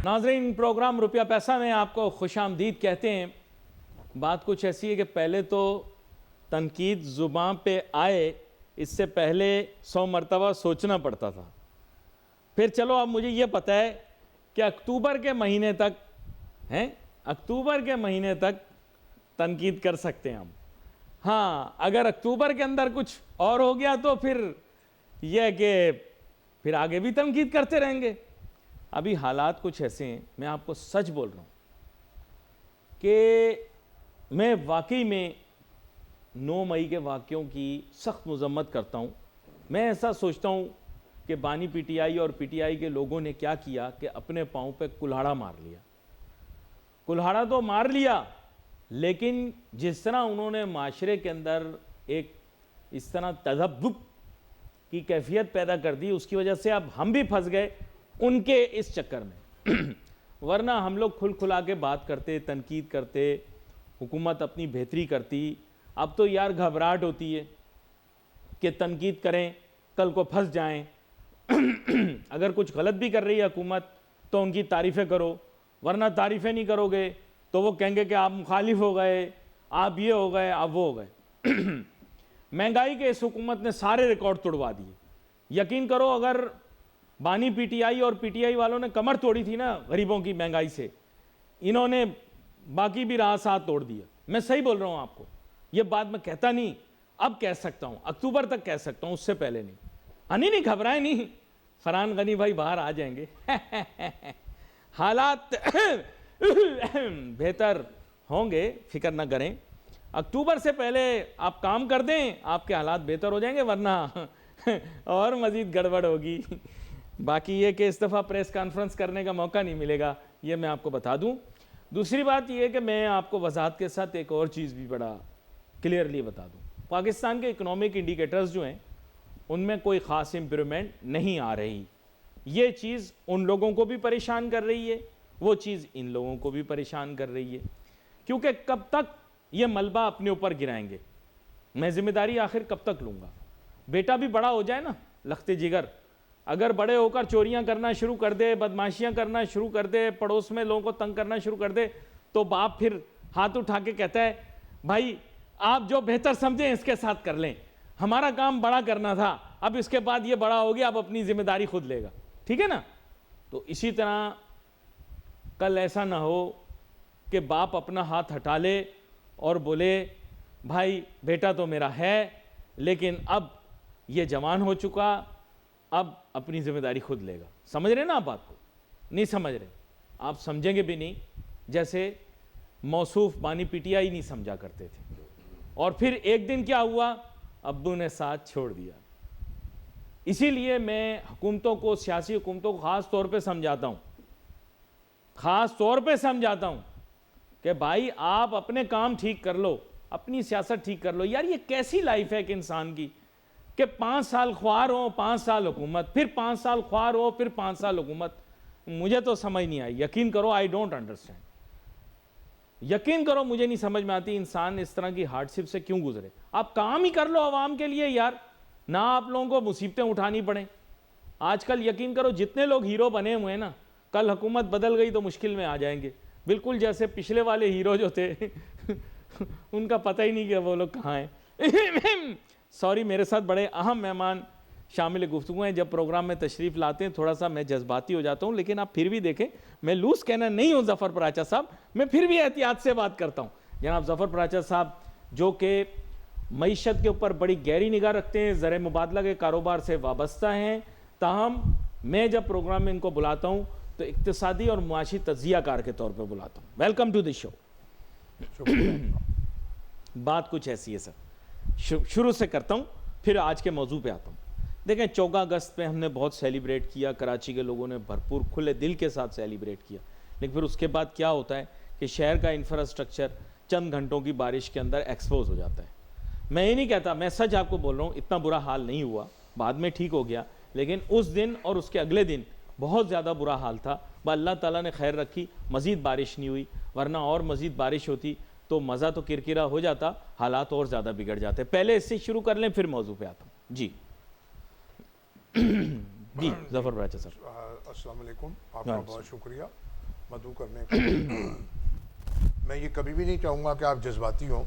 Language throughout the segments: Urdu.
ناظرین، پروگرام روپیہ پیسہ میں آپ کو خوش آمدید کہتے ہیں۔ بات کچھ ایسی ہے کہ پہلے تو تنقید زبان پہ آئے اس سے پہلے 100 مرتبہ سوچنا پڑتا تھا۔ پھر چلو اب مجھے یہ پتہ ہے کہ اکتوبر کے مہینے تک تنقید کر سکتے ہیں ہم۔ ہاں، اگر اکتوبر کے اندر کچھ اور ہو گیا تو پھر یہ کہ پھر آگے بھی تنقید کرتے رہیں گے۔ ابھی حالات کچھ ایسے ہیں، میں آپ کو سچ بول رہا ہوں کہ میں واقعی میں 9 مئی کے واقعوں کی سخت مذمت کرتا ہوں۔ میں ایسا سوچتا ہوں کہ بانی پی ٹی آئی اور پی ٹی آئی کے لوگوں نے کیا کیا کہ اپنے پاؤں پہ کلہاڑا مار لیا۔ کلہاڑا تو مار لیا، لیکن جس طرح انہوں نے معاشرے کے اندر ایک اس طرح تذبذب کی کیفیت پیدا کر دی، اس کی وجہ سے اب ہم بھی پھنس گئے ان کے اس چکر میں۔ ورنہ ہم لوگ کھل کھلا کے بات کرتے، تنقید کرتے، حکومت اپنی بہتری کرتی۔ اب تو یار گھبراہٹ ہوتی ہے کہ تنقید کریں کل کو پھنس جائیں۔ اگر کچھ غلط بھی کر رہی ہے حکومت تو ان کی تعریفیں کرو، ورنہ تعریفیں نہیں کرو گے تو وہ کہیں گے کہ آپ مخالف ہو گئے، آپ یہ ہو گئے، آپ وہ ہو گئے۔ مہنگائی کے اس حکومت نے سارے ریکارڈ توڑوا دیے۔ یقین کرو، اگر بانی پی ٹی آئی اور پی ٹی آئی والوں نے کمر توڑی تھی نا غریبوں کی مہنگائی سے، انہوں نے باقی بھی راہ ساتھ توڑ دیا۔ میں صحیح بول رہا ہوں آپ کو، یہ بات میں کہتا نہیں، اب کہہ سکتا ہوں، اکتوبر تک کہہ سکتا ہوں، اس سے پہلے نہیں۔ نہیں گھبرائیں نہیں، فرحان غنی بھائی باہر آ جائیں گے۔ حالات بہتر ہوں گے، فکر نہ کریں۔ اکتوبر سے پہلے آپ کام کر دیں، آپ کے حالات بہتر ہو جائیں گے، ورنہ اور مزید گڑبڑ ہوگی۔ باقی یہ کہ اس دفعہ پریس کانفرنس کرنے کا موقع نہیں ملے گا، یہ میں آپ کو بتا دوں۔ دوسری بات یہ ہے کہ میں آپ کو وضاحت کے ساتھ ایک اور چیز بھی بڑا کلیئرلی بتا دوں۔ پاکستان کے اکنامک انڈیکیٹرز جو ہیں ان میں کوئی خاص امپرومنٹ نہیں آ رہی۔ یہ چیز ان لوگوں کو بھی پریشان کر رہی ہے، وہ چیز ان لوگوں کو بھی پریشان کر رہی ہے، کیونکہ کب تک یہ ملبہ اپنے اوپر گرائیں گے؟ میں ذمہ داری آخر کب تک لوں گا؟ بیٹا بھی بڑا ہو جائے نا، لختے جگر، اگر بڑے ہو کر چوریاں کرنا شروع کر دے، بدماشیاں کرنا شروع کر دے، پڑوس میں لوگوں کو تنگ کرنا شروع کر دے، تو باپ پھر ہاتھ اٹھا کے کہتا ہے بھائی آپ جو بہتر سمجھیں اس کے ساتھ کر لیں، ہمارا کام بڑا کرنا تھا، اب اس کے بعد یہ بڑا ہو گیا، اب اپنی ذمہ داری خود لے گا۔ ٹھیک ہے نا؟ تو اسی طرح کل ایسا نہ ہو کہ باپ اپنا ہاتھ ہٹا لے اور بولے بھائی بیٹا تو میرا ہے، لیکن اب یہ جوان ہو چکا، اب اپنی ذمہ داری خود لے گا۔ سمجھ رہے نا آپ بات کو؟ نہیں سمجھ رہے، آپ سمجھیں گے بھی نہیں، جیسے موصوف بانی پی ٹی آئی نہیں سمجھا کرتے تھے۔ اور پھر ایک دن کیا ہوا؟ ابو نے ساتھ چھوڑ دیا۔ اسی لیے میں حکومتوں کو، سیاسی حکومتوں کو خاص طور پہ سمجھاتا ہوں کہ بھائی آپ اپنے کام ٹھیک کر لو، اپنی سیاست ٹھیک کر لو۔ یار یہ کیسی لائف ہے کہ انسان کی کہ 5 سال خوار ہو، 5 سال حکومت، پھر 5 سال خوار ہو، پھر 5 سال حکومت۔ مجھے تو سمجھ نہیں آئی، یقین کرو آئی ڈونٹ انڈرسٹینڈ۔ یقین کرو مجھے نہیں سمجھ میں آتی انسان اس طرح کی ہارڈ شپ سے کیوں گزرے۔ آپ کام ہی کر لو عوام کے لیے یار، نہ آپ لوگوں کو مصیبتیں اٹھانی پڑیں۔ آج کل یقین کرو جتنے لوگ ہیرو بنے ہوئے ہیں نا، کل حکومت بدل گئی تو مشکل میں آ جائیں گے، بالکل جیسے پچھلے والے ہیرو جو تھے ان کا پتہ ہی نہیں کہ وہ لوگ کہاں ہیں۔ سوری، میرے ساتھ بڑے اہم مہمان شامل گفتگو ہیں، جب پروگرام میں تشریف لاتے ہیں تھوڑا سا میں جذباتی ہو جاتا ہوں، لیکن آپ پھر بھی دیکھیں میں لوز کہنا نہیں ہوں ظفر پراچا صاحب، میں پھر بھی احتیاط سے بات کرتا ہوں۔ جناب ظفر پراچا صاحب جو کہ معیشت کے اوپر بڑی گہری نگاہ رکھتے ہیں، زر مبادلہ کے کاروبار سے وابستہ ہیں، تاہم میں جب پروگرام میں ان کو بلاتا ہوں تو اقتصادی اور معاشی تجزیہ کار کے طور پہ بلاتا ہوں۔ ویلکم ٹو دی شو۔ بات کچھ ایسی ہے سر، شروع سے کرتا ہوں پھر آج کے موضوع پہ آتا ہوں۔ دیکھیں 14 اگست پہ ہم نے بہت سیلیبریٹ کیا، کراچی کے لوگوں نے بھرپور کھلے دل کے ساتھ سیلیبریٹ کیا، لیکن پھر اس کے بعد کیا ہوتا ہے کہ شہر کا انفراسٹرکچر چند گھنٹوں کی بارش کے اندر ایکسپوز ہو جاتا ہے۔ میں یہ نہیں کہتا، میں سچ آپ کو بول رہا ہوں، اتنا برا حال نہیں ہوا، بعد میں ٹھیک ہو گیا، لیکن اس دن اور اس کے اگلے دن بہت زیادہ برا حال تھا۔ اللہ تعالیٰ نے خیر رکھی، مزید بارش نہیں ہوئی، ورنہ اور مزید بارش ہوتی تو مزہ تو کرکرا ہو جاتا، حالات اور زیادہ بگڑ جاتے۔ پہلے اس سے شروع کر لیں پھر موضوع پہ آتا ہوں۔ جی جی ظفر پراچا صاحب، السلام علیکم، آپ کا بہت شکریہ۔ مدعو کرنے کا. میں یہ کبھی بھی نہیں چاہوں گا کہ آپ جذباتی ہوں,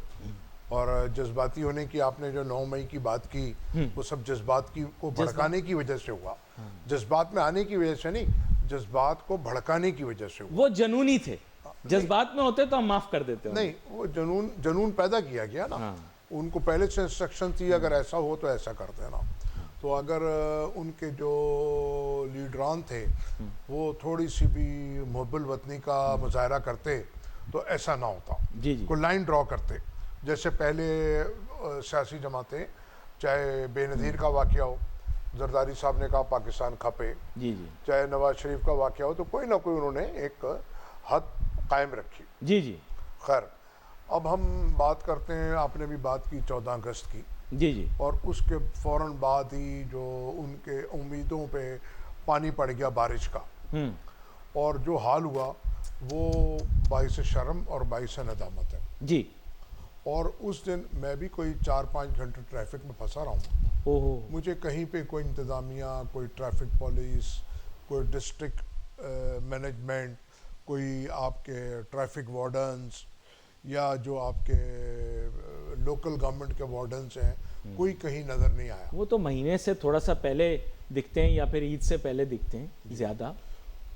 اور جذباتی ہونے کی آپ نے جو 9 مئی کی بات کی وہ سب جذبات کی کو بھڑکانے کی وجہ سے ہوا, جذبات میں آنے کی وجہ سے نہیں, جذبات کو بھڑکانے کی وجہ سے ہوا. وہ جنونی تھے, جذبات میں ہوتے تو ہم معاف کر دیتے. نہیں, وہ جنون پیدا کیا گیا نا, ان کو پہلے سے انسٹرکشن تھی اگر ایسا ہو تو ایسا کرتے نا. تو اگر ان کے جو لیڈران تھے وہ تھوڑی سی بھی محب الوطنی کا مظاہرہ کرتے تو ایسا نہ ہوتا. جی جی, کوئی لائن ڈرا کرتے, جیسے پہلے سیاسی جماعتیں, چاہے بے نظیر کا واقعہ ہو, زرداری صاحب نے کہا پاکستان کھپے, جی جی, چاہے نواز شریف کا واقعہ ہو, تو کوئی نہ کوئی انہوں نے ایک حد قائم رکھی. جی جی. خیر, اب ہم بات کرتے ہیں, آپ نے بھی بات کی 14 اگست کی. جی جی, اور اس کے فوراً بعد ہی جو ان کے امیدوں پہ پانی پڑ گیا بارش کا, اور جو حال ہوا وہ باعث شرم اور باعث ندامت ہے. جی. اور اس دن میں بھی کوئی 4-5 گھنٹے ٹریفک میں پھنسا رہا ہوں. مجھے کہیں پہ کوئی انتظامیہ, کوئی ٹریفک پولیس, کوئی ڈسٹرکٹ مینجمنٹ, کوئی آپ کے ٹریفک وارڈنز یا جو آپ کے لوکل گورنمنٹ کے وارڈنز ہیں, کوئی کہیں نظر نہیں آیا. وہ تو مہینے سے تھوڑا سا پہلے دکھتے ہیں یا پھر عید سے پہلے دکھتے ہیں زیادہ.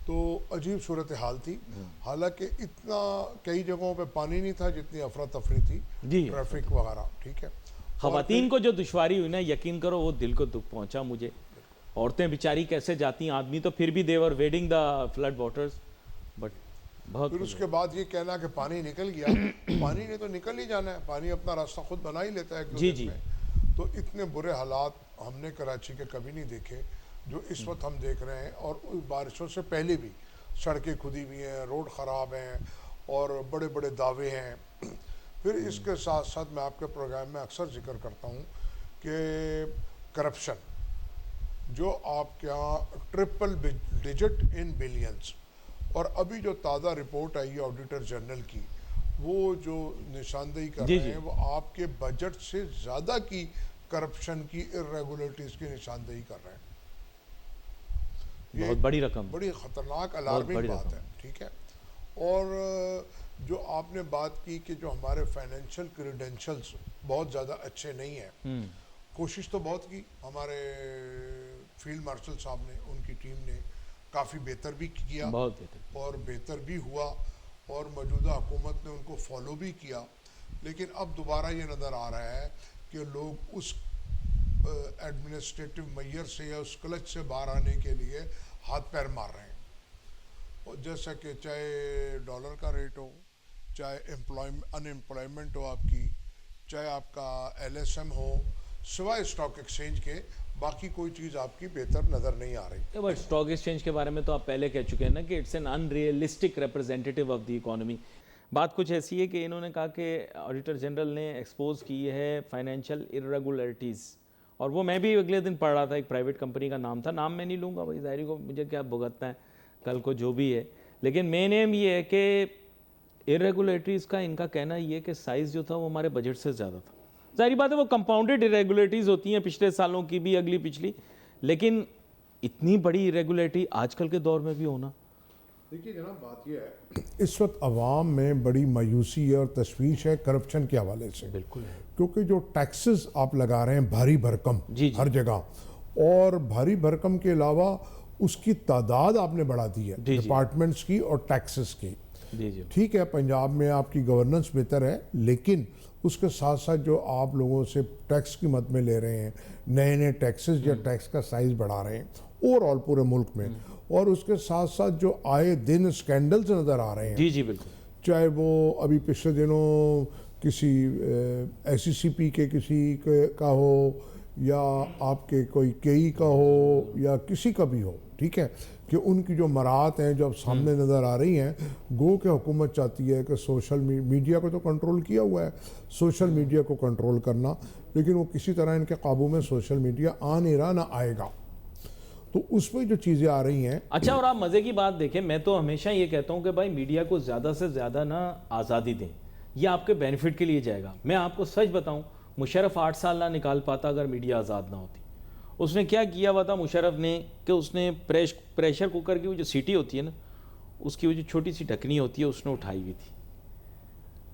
تو عجیب صورتحال تھی. حالانکہ اتنا کئی جگہوں پہ پانی نہیں تھا جتنی افراتفری تھی, ٹریفک وغیرہ. ٹھیک ہے, خواتین کو جو دشواری ہوئی نا, یقین کرو وہ دل کو دکھ پہنچا مجھے. عورتیں بیچاری کیسے جاتی ہیں, آدمی تو پھر بھی they were wading the flood waters, but بہت. پھر اس کے بعد یہ کہنا کہ پانی نکل گیا, پانی نے تو نکل ہی جانا ہے, پانی اپنا راستہ خود بنا ہی لیتا ہے. جی جی. تو اتنے برے حالات ہم نے کراچی کے کبھی نہیں دیکھے جو اس وقت ہم دیکھ رہے ہیں. اور بارشوں سے پہلے بھی سڑکیں کھدی ہوئی ہیں, روڈ خراب ہیں, اور بڑے بڑے دعوے ہیں. پھر اس کے ساتھ ساتھ میں آپ کے پروگرام میں اکثر ذکر کرتا ہوں کہ کرپشن جو آپ کے یہاں 3 ڈیجٹ ان بلینز, اور ابھی جو تازہ رپورٹ آئی ہے آڈیٹر جنرل کی, وہ جو نشاندہی کر رہے ہیں وہ آپ کے بجٹ سے زیادہ کی کرپشن کی irregularities کی نشاندہی کر رہے ہیں. بہت بڑی رقم, بڑی خطرناک الارمنگ بات ہے. ٹھیک ہے, اور جو آپ نے بات کی کہ جو ہمارے فائنینشیل کریڈینشلز بہت زیادہ اچھے نہیں ہیں, کوشش تو بہت کی ہمارے فیلڈ مارشل صاحب نے, ان کی ٹیم نے کافی بہتر بھی کیا, اور بہتر بھی ہوا, اور موجودہ حکومت نے ان کو فالو بھی کیا. لیکن اب دوبارہ یہ نظر آ رہا ہے کہ لوگ اس ایڈمنسٹریٹو میئر سے یا اس کلچ سے باہر آنے کے لیے ہاتھ پیر مار رہے ہیں. اور جیسا کہ چاہے ڈالر کا ریٹ ہو, چاہے ان امپلائمنٹ ہو آپ کی, چاہے آپ کا LSM ہو, سوائے اسٹاک ایکسچینج کے باقی کوئی چیز آپ کی بہتر نظر نہیں آ رہی. بٹ اسٹاک ایکسچینج کے بارے میں تو آپ پہلے کہہ چکے ہیں نا کہ it's an unrealistic representative of the economy. بات کچھ ایسی ہے کہ انہوں نے کہا کہ آڈیٹر جنرل نے ایکسپوز کی ہے فائنینشیل irregularities, اور وہ میں بھی اگلے دن پڑھ رہا تھا, ایک پرائیویٹ کمپنی کا نام تھا, نام میں نہیں لوں گا بھائی, ظاہری کو مجھے کیا بھگتنا ہے کل کو جو بھی ہے. لیکن مین ایم یہ ہے کہ irregularities کا ان کا کہنا یہ کہ سائز جو تھا وہ ہمارے بجٹ سے زیادہ تھا. ظاہری بات ہے وہ کمپاؤنڈڈ irregularities ہوتی ہیں, پچھلے سالوں کی بھی, اگلی پچھلی, لیکن اتنی بڑی irregularity آج کل کے دور میں بھی ہونا. دیکھیے جناب, بات یہ ہے اس وقت عوام میں بڑی مایوسی ہے اور تشویش ہے کرپشن کے حوالے سے. بالکل, کیونکہ جو ٹیکسز آپ لگا رہے ہیں بھاری بھرکم ہر جگہ, اور بھاری بھرکم کے علاوہ اس کی تعداد آپ نے بڑھا دی ہے ڈپارٹمنٹس کی اور ٹیکسز کی. ٹھیک ہے, پنجاب میں آپ کی گورننس بہتر ہے, لیکن اس کے ساتھ ساتھ جو آپ لوگوں سے ٹیکس کی مد میں لے رہے ہیں, نئے نئے ٹیکسز یا ٹیکس کا سائز بڑھا رہے ہیں اوور آل پورے ملک میں, اور اس کے ساتھ ساتھ جو آئے دن اسکینڈلز نظر آ رہے ہیں. جی جی بالکل, چاہے وہ ابھی پچھلے دنوں کسی SCCP کے کسی کا ہو, یا آپ کے کوئی KE کا ہو, یا کسی کا بھی ہو. ٹھیک ہے, کہ ان کی جو مراعات ہیں جو اب سامنے نظر آ رہی ہیں, گو کہ حکومت چاہتی ہے کہ سوشل میڈیا کو تو کنٹرول کیا ہوا ہے, سوشل میڈیا کو کنٹرول کرنا, لیکن وہ کسی طرح ان کے قابو میں سوشل میڈیا آ نہیں رہا, نہ آئے گا. تو اس میں جو چیزیں آ رہی ہیں. اچھا, اور آپ مزے کی بات دیکھیں, میں تو ہمیشہ یہ کہتا ہوں کہ بھائی میڈیا کو زیادہ سے زیادہ نا آزادی دیں, یہ آپ کے بینیفٹ کے لیے جائے گا. میں آپ کو سچ بتاؤں, مشرف 8 سال نہ نکال پاتا اگر میڈیا آزاد نہ ہوتی. اس نے کیا کیا ہوا تھا مشرف نے کہ اس نے پریشر کوکر کی وہ جو سیٹی ہوتی ہے نا, اس کی وہ جو چھوٹی سی ڈھکنی ہوتی ہے اس نے اٹھائی ہوئی تھی.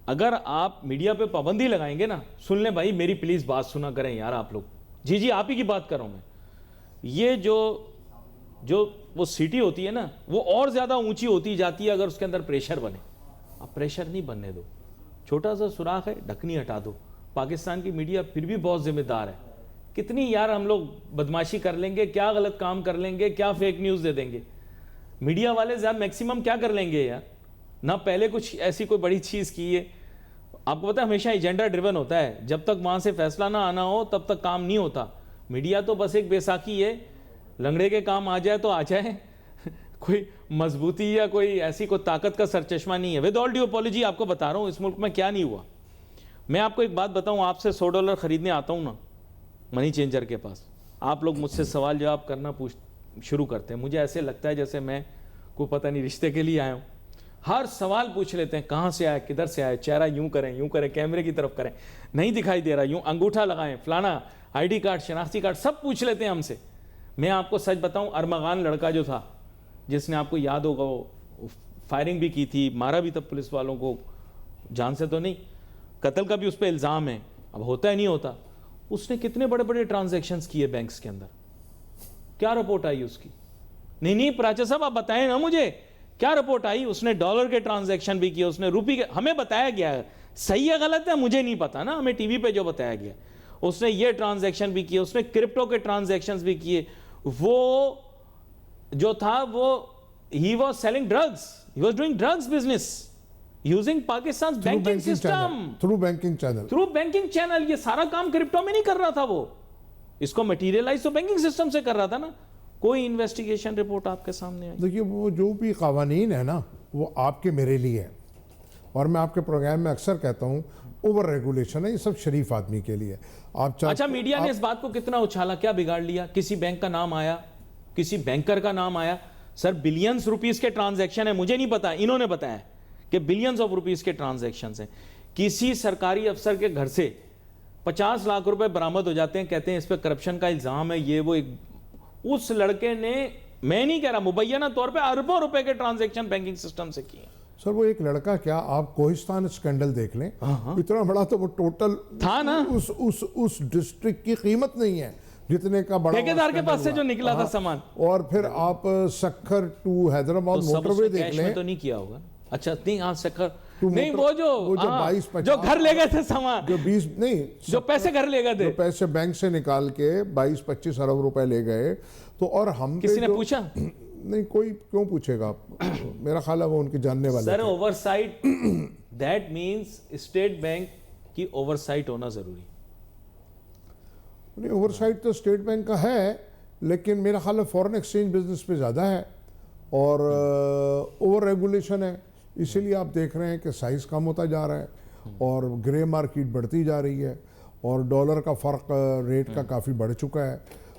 اگر آپ میڈیا پہ پابندی لگائیں گے نا, سن لیں بھائی میری پلیز بات سنا کریں یار آپ لوگ, جی آپ ہی کی بات کر رہا ہوں میں, یہ جو وہ سٹی ہوتی ہے نا وہ اور زیادہ اونچی ہوتی جاتی ہے اگر اس کے اندر پریشر بنے. آپ پریشر نہیں بننے دو, چھوٹا سا سوراخ ہے ڈھکنی ہٹا دو. پاکستان کی میڈیا پھر بھی بہت ذمہ دار ہے. کتنی یار ہم لوگ بدماشی کر لیں گے, کیا غلط کام کر لیں گے, کیا فیک نیوز دے دیں گے. میڈیا والے زیادہ میکسیمم کیا کر لیں گے یار, نہ پہلے کچھ ایسی کوئی بڑی چیز کی ہے. آپ کو پتا ہے ہمیشہ ایجنڈا ڈریون ہوتا ہے, جب تک وہاں سے فیصلہ نہ آنا ہو تب تک کام نہیں ہوتا. میڈیا تو بس ایک بیساکھی ہے, لنگڑے کے کام آ جائے تو آ جائے, کوئی مضبوطی یا کوئی ایسی کوئی طاقت کا سرچشمہ نہیں ہے. ود آل ڈیو اپولوجی آپ کو بتا رہا ہوں اس ملک میں کیا نہیں ہوا. میں آپ کو ایک بات بتاؤں, آپ سے $100 خریدنے آتا ہوں نا منی چینجر کے پاس, آپ لوگ مجھ سے سوال جواب کرنا شروع کرتے ہیں, مجھے ایسے لگتا ہے جیسے میں کوئی پتہ نہیں رشتے کے لیے آیا ہوں. ہر سوال پوچھ لیتے ہیں, کہاں سے آئے, کدھر سے آئے, چہرہ یوں کریں, کیمرے کی طرف کریں, نہیں دکھائی دے رہا, یوں انگوٹھا لگائیں, فلانا ID کارڈ, شناختی کارڈ, سب پوچھ لیتے ہیں ہم سے. میں آپ کو سچ بتاؤں, ارمغان لڑکا جو تھا جس نے آپ کو یاد ہوگا وہ فائرنگ بھی کی تھی, مارا بھی تھا پولیس والوں کو, جان سے تو نہیں, قتل کا بھی اس پہ الزام ہے, اب ہوتا ہے نہیں ہوتا. اس نے کتنے بڑے بڑے ٹرانزیکشنز کیے بینکس کے اندر, کیا رپورٹ آئی اس کی؟ نہیں پراچا صاحب آپ بتائیں نا مجھے, کیا رپورٹ آئی؟ اس نے ڈالر کے ٹرانزیکشن بھی کیے, اس نے روپی کے, ہمیں بتایا گیا ہے, صحیح ہے غلط ہے مجھے نہیں پتا نا, ہمیں ٹی وی پہ جو بتایا گیا, اس نے یہ ٹرانزیکشن بھی کیے, اس نے کرپٹو کے ٹرانزیکشنز بھی کیے. وہ جو تھا وہ he was selling drugs, he was doing drugs business using Pakistan's banking system, through banking channel. یہ سارا کام کرپٹو میں نہیں کر رہا تھا وہ, اس کو میٹیریلائز تو بینکنگ سسٹم سے کر رہا تھا نا. کوئی انویسٹیگیشن رپورٹ آپ کے سامنے آئی؟ دیکھیے وہ جو بھی قوانین ہے نا وہ آپ کے میرے لیے ہے, اور میں آپ کے پروگرام میں اکثر کہتا ہوں اوور ریگولیشن ہے, یہ سب شریف آدمی کے لیے. آپ اچھا میڈیا نے اس بات کو کتنا اچھالا, کیا بگاڑ لیا؟ کسی بینک کا نام آیا, کسی بینکر کا نام آیا, سر بلینز روپیز کے ٹرانزیکشن ہیں, مجھے نہیں پتا, انہوں نے بتایا کہ بلینز آف روپیز کے ٹرانزیکشنز ہیں. کسی سرکاری افسر کے گھر سے 50 لاکھ روپے برآمد ہو جاتے ہیں, کہتے ہیں اس پہ کرپشن کا الزام ہے, یہ وہ. اس لڑکے نے, میں نہیں کہہ رہا, مبینہ طور پہ اربوں روپے کے ٹرانزیکشن بینکنگ سسٹم سے کیے. سر وہ ایک لڑکا, کیا آپ کوہستان اسکینڈل دیکھ لیں, اتنا بڑا تو وہ ٹوٹل تھا نا, اس ڈسٹرکٹ کی قیمت نہیں ہے جتنے کا بڑا ٹھیکیدار کے پاس سے جو نکلا تھا سامان. اور پھر آپ سکھر ٹو حیدرآباد موٹر وے دیکھ لیں, تو نہیں کیا ہوگا. اچھا نہیں, ہاں سکھر نہیں, وہ جو گھر لے گئے تھے سامان, جو 20 نہیں جو پیسے گھر لے گئے تھے, جو پیسے بینک سے نکال کے 22-25 ارب روپے لے گئے. تو اور ہم کسی نے پوچھا نہیں, کوئی کیوں پوچھے گا, میرا خیال ہے وہ ان کی جاننے والے. Sir oversight, that means state bank کی اوور سائٹ ہونا ضروری. نہیں, اوور سائٹ تو اسٹیٹ بینک کا ہے, لیکن میرا خیال ہے فورن ایکسچینج بزنس پہ زیادہ ہے اور اوور ریگولیشن ہے. اسی لیے آپ دیکھ رہے ہیں کہ سائز کم ہوتا جا رہا ہے اور گرے مارکیٹ بڑھتی جا رہی ہے, اور ڈالر کا فرق ریٹ کا کافی بڑھ چکا ہے.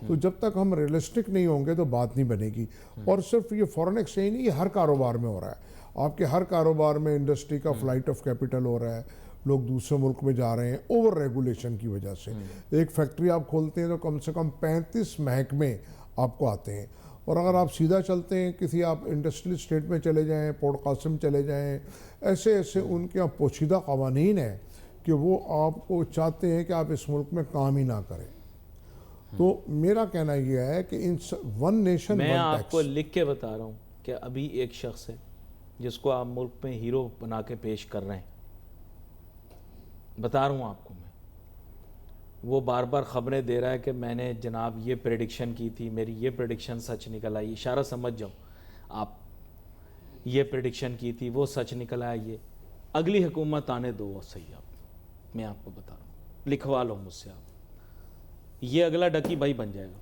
تو جب تک ہم ریئلسٹک نہیں ہوں گے تو بات نہیں بنے گی. اور صرف یہ فورن ایکسچینج نہیں, یہ ہر کاروبار میں ہو رہا ہے. آپ کے ہر کاروبار میں انڈسٹری کا فلائٹ آف کیپٹل ہو رہا ہے, لوگ دوسرے ملک میں جا رہے ہیں اوور ریگولیشن کی وجہ سے. ایک فیکٹری آپ کھولتے ہیں تو کم سے کم 35 محکمے آپ کو آتے ہیں, اور اگر آپ سیدھا چلتے ہیں کسی آپ انڈسٹریل اسٹیٹ میں چلے جائیں, پورٹ قاسم چلے جائیں, ایسے ان کے یہاں پوشیدہ قوانین ہیں کہ وہ آپ کو چاہتے ہیں کہ آپ اس ملک میں کام ہی نہ کریں. تو میرا کہنا یہ ہے کہ ان ون نیشن میں آپ کو لکھ کے بتا رہا ہوں کہ ابھی ایک شخص ہے جس کو آپ ملک میں ہیرو بنا کے پیش کر رہے ہیں, بتا رہا ہوں آپ کو میں, وہ بار بار خبریں دے رہا ہے کہ میں نے جناب یہ پریڈکشن کی تھی, میری یہ پریڈکشن سچ نکل آئی. اشارہ سمجھ جاؤ آپ, یہ پریڈکشن کی تھی وہ سچ نکل آیا. یہ اگلی حکومت آنے دو وہ صحیح. آپ میں آپ کو بتا رہا ہوں, لکھوا لو مجھ سے آپ, یہ اگلا ڈکی بھائی بن جائے گا.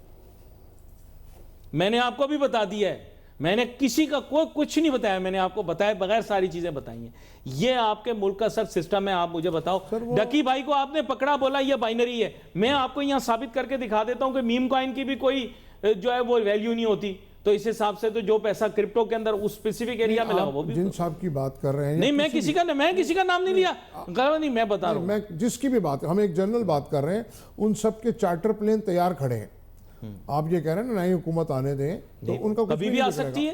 میں نے آپ کو بھی بتا دیا ہے, میں نے کسی کا کوئی کچھ نہیں بتایا, میں نے آپ کو بتایا بغیر ساری چیزیں بتائی ہیں. یہ آپ کے ملک کا سر سسٹم ہے. آپ مجھے بتاؤ, ڈکی بھائی کو آپ نے پکڑا, بولا یہ بائنری ہے. میں آپ کو یہاں ثابت کر کے دکھا دیتا ہوں کہ میم کوائن کی بھی کوئی جو ہے وہ ویلیو نہیں ہوتی. تو اس حساب سے تو جو پیسہ کرپٹو کے اندر اس اسپیسیفک ایریا میں لگا, وہ بھی جن صاحب کی بات کر رہے ہیں, نہیں میں کسی کا نام نہیں لیا, نہیں میں بتا رہا ہوں, میں جس کی بھی بات, ہم ایک جنرل بات کر رہے ہیں, ان سب کے چارٹر پلین تیار کھڑے ہیں. آپ یہ کہہ رہے ہیں نا نئی حکومت آنے دیں, تو ان کا کبھی بھی آ سکتی ہے,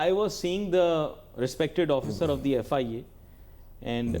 I was seeing the respected officer of the FIA and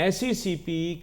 SCCP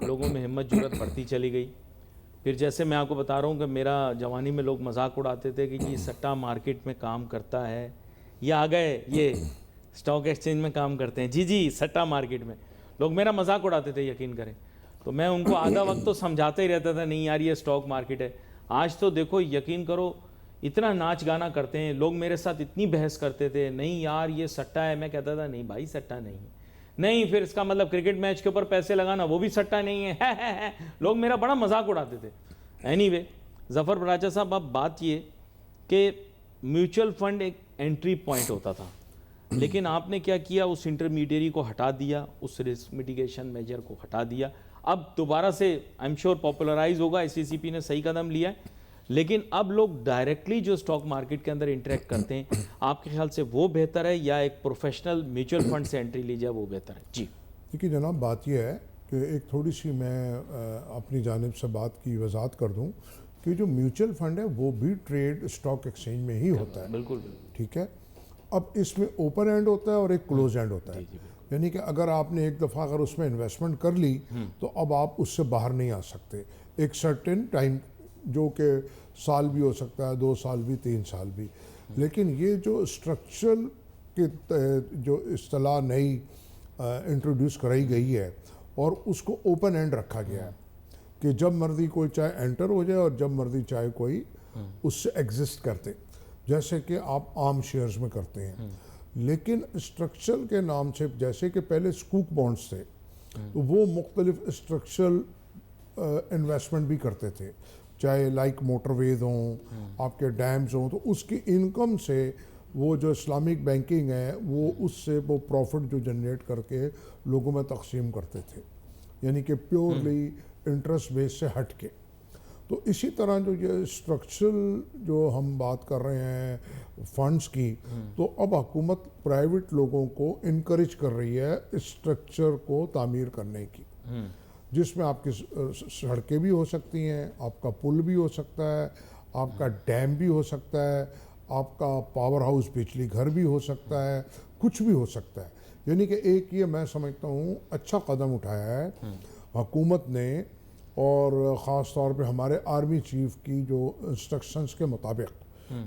لوگوں میں ہمت جرت بڑھتی چلی گئی. پھر جیسے میں آپ کو بتا رہا ہوں کہ میرا جوانی میں لوگ مذاق اڑاتے تھے کہ یہ سٹا مارکیٹ میں کام کرتا ہے, یہ آ گئے یہ اسٹاک ایکسچینج میں کام کرتے ہیں, جی سٹا مارکیٹ میں. لوگ میرا مذاق اڑاتے تھے, یقین کریں. تو میں ان کو آدھا وقت تو سمجھاتا ہی رہتا تھا, نہیں یار یہ اسٹاک مارکیٹ ہے. آج تو دیکھو, یقین کرو, اتنا ناچ گانا کرتے ہیں لوگ, میرے ساتھ اتنی بحث کرتے تھے, نہیں یار یہ سٹا ہے. میں کہتا تھا نہیں بھائی سٹا نہیں ہے. نہیں, پھر اس کا مطلب کرکٹ میچ کے اوپر پیسے لگانا وہ بھی سٹا نہیں ہے. لوگ میرا بڑا مذاق اڑاتے تھے. اینی وے, ظفر براچا صاحب, اب بات یہ کہ میوچل فنڈ ایک انٹری پوائنٹ ہوتا تھا, لیکن آپ نے کیا کیا, اس انٹرمیڈیری کو ہٹا دیا, اس رسک میٹیگیشن میجر کو ہٹا دیا. اب دوبارہ سے آئی ایم شیور پاپولرائز ہوگا, SECP نے صحیح قدم لیا ہے, لیکن اب لوگ ڈائریکٹلی جو اسٹاک مارکیٹ کے اندر انٹریکٹ کرتے ہیں, آپ کے خیال سے وہ بہتر ہے یا ایک پروفیشنل میوچل فنڈ سے انٹری لی جائے وہ بہتر ہے؟ جی دیکھیے جناب, بات یہ ہے کہ ایک تھوڑی سی میں اپنی جانب سے بات کی وضاحت کر دوں کہ جو میوچل فنڈ ہے وہ بھی ٹریڈ اسٹاک ایکسچینج میں ہی ہوتا ہے. بالکل. ٹھیک ہے, اب اس میں اوپن اینڈ ہوتا ہے اور ایک کلوز اینڈ ہوتا ہے. یعنی کہ اگر آپ نے ایک دفعہ اگر اس میں انویسٹمنٹ کر لی تو اب آپ اس سے باہر نہیں آ سکتے. ایک سرٹن ٹائم, جو کہ سال بھی ہو سکتا ہے, 2 سال بھی, 3 سال بھی. لیکن یہ جو اسٹرکچرل کے جو اصطلاح نئی انٹروڈیوس کرائی گئی ہے اور اس کو اوپن اینڈ رکھا گیا ہے کہ جب مرضی کوئی چاہے انٹر ہو جائے اور جب مرضی چاہے کوئی اس سے ایگزسٹ کرتے, جیسے کہ آپ عام شیئرز میں کرتے ہیں. لیکن اسٹرکچرل کے نام سے, جیسے کہ پہلے سکوک بانڈز تھے, تو وہ مختلف اسٹرکچرل انویسٹمنٹ بھی کرتے تھے, چاہے لائک موٹر ویز ہوں, آپ کے ڈیمز ہوں, تو اس کی انکم سے وہ جو اسلامک بینکنگ ہے وہ اس سے وہ پروفٹ جو جنریٹ کر کے لوگوں میں تقسیم کرتے تھے, یعنی کہ پیورلی انٹرسٹ بیس سے ہٹ کے. تو اسی طرح جو یہ اسٹرکچرل جو ہم بات کر رہے ہیں فنڈز کی, تو اب حکومت پرائیویٹ لوگوں کو انکریج کر رہی ہے اسٹرکچر کو تعمیر کرنے کی, جس میں آپ کی سڑکیں بھی ہو سکتی ہیں, آپ کا پل بھی ہو سکتا ہے, آپ کا ڈیم بھی ہو سکتا ہے, آپ کا پاور ہاؤس بجلی گھر بھی ہو سکتا ہے, کچھ بھی ہو سکتا ہے. یعنی کہ ایک یہ میں سمجھتا ہوں اچھا قدم اٹھایا ہے حکومت نے, اور خاص طور پہ ہمارے آرمی چیف کی جو انسٹرکشنز کے مطابق,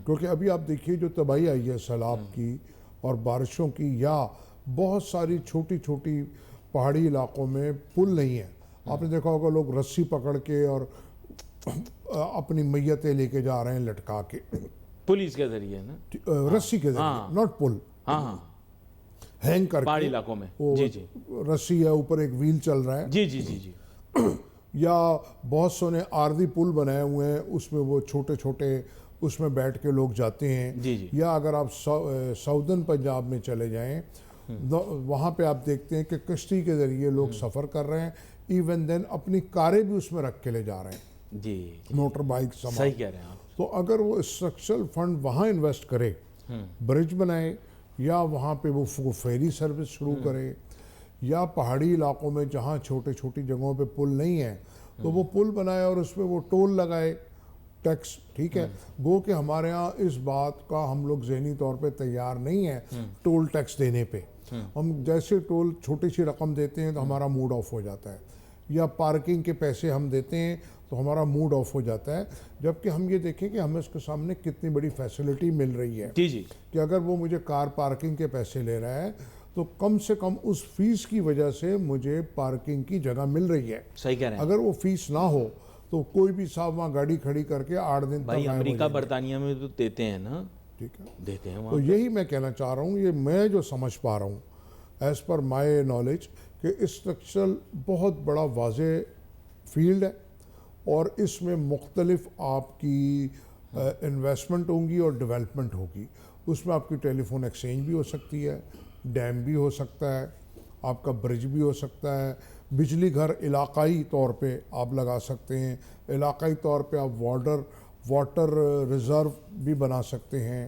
کیونکہ ابھی آپ دیکھیے جو تباہی آئی ہے سیلاب کی اور بارشوں کی, یا بہت ساری چھوٹی چھوٹی پہاڑی علاقوں میں پل نہیں ہیں. آپ نے دیکھا ہوگا لوگ رسی پکڑ کے اور اپنی میتیں لے کے جا رہے ہیں لٹکا کے, پولیس کے ذریعے نا, رسی کے ذریعے, ناٹ پل, ہینگ کر پہاڑی کے علاقوں میں. جی جی, رسی ہے, اوپر ایک ویل چل رہا ہے. جی جی جی جی. یا بہت سونے عارضی پل بنائے ہوئے ہیں, اس میں وہ چھوٹے چھوٹے اس میں بیٹھ کے لوگ جاتے ہیں. جی جی. یا اگر آپ ساؤدرن پنجاب میں چلے جائیں, وہاں پہ آپ دیکھتے ہیں کہ کشتی کے ذریعے لوگ سفر کر رہے ہیں, ایون دین اپنی کاریں بھی اس میں رکھ کے لے جا رہے ہیں. جی, موٹر بائک سامان. صحیح کہہ رہے ہیں آپ. تو اگر وہ اسٹرکچرل فنڈ وہاں انویسٹ کرے, برج بنائے, یا وہاں پہ وہ فیری سروس شروع کرے, یا پہاڑی علاقوں میں جہاں چھوٹے چھوٹی جگہوں پہ پل نہیں ہیں تو وہ پل بنائے اور اس پہ وہ ٹول لگائے, ٹیکس. ٹھیک ہے, گو کہ ہمارے ہاں اس بات کا ہم لوگ ذہنی طور پہ تیار نہیں ہیں ٹول ٹیکس دینے پہ. ہم جیسے ٹول چھوٹی سی رقم دیتے ہیں تو ہمارا موڈ آف ہو جاتا ہے, یا پارکنگ کے پیسے ہم دیتے ہیں تو ہمارا موڈ آف ہو جاتا ہے. جبکہ ہم یہ دیکھیں کہ ہمیں اس کے سامنے کتنی بڑی فیسلٹی مل رہی ہے. جی جی. کہ اگر وہ مجھے کار پارکنگ کے پیسے لے رہا ہے تو کم سے کم اس فیس کی وجہ سے مجھے پارکنگ کی جگہ مل رہی ہے. صحیح کہہ رہے ہیں. اگر وہ فیس نہ ہو تو کوئی بھی صاحب وہاں گاڑی کھڑی کر کے 8 دن بھائی امریکہ برطانیہ میں تو دیتے ہیں نا. ٹھیک ہے, دیتے ہیں وہاں. تو یہی میں کہنا چاہ رہا ہوں, یہ میں جو سمجھ پا رہا ہوں ایز پر مائی نالج, کہ اسٹرکچرل بہت بڑا واضح فیلڈ ہے, اور اس میں مختلف آپ کی انویسٹمنٹ ہوں گی اور ڈیولپمنٹ ہوگی. اس میں آپ کی ٹیلی فون ایکسچینج بھی ہو سکتی ہے, ڈیم بھی ہو سکتا ہے, آپ کا برج بھی ہو سکتا ہے, بجلی گھر علاقائی طور پہ آپ لگا سکتے ہیں, علاقائی طور پہ آپ واٹر ریزرو بھی بنا سکتے ہیں.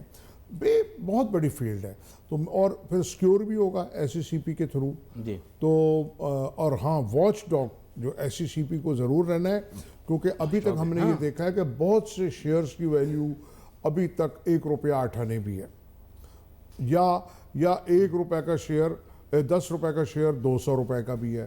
بہت بڑی فیلڈ ہے. تو اور پھر سیکیور بھی ہوگا SECP کے تھرو. جی. تو اور ہاں, واچ ڈاگ جو SECP کو ضرور رہنا ہے, کیونکہ ابھی تک ہم نے یہ دیکھا ہے کہ بہت سے شیئرز کی ویلیو ابھی تک 1 روپیہ 8 آنے بھی ہے, یا 1 روپے کا شیئر 10 روپے کا شیئر 200 روپے کا بھی ہے.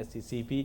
SCCP।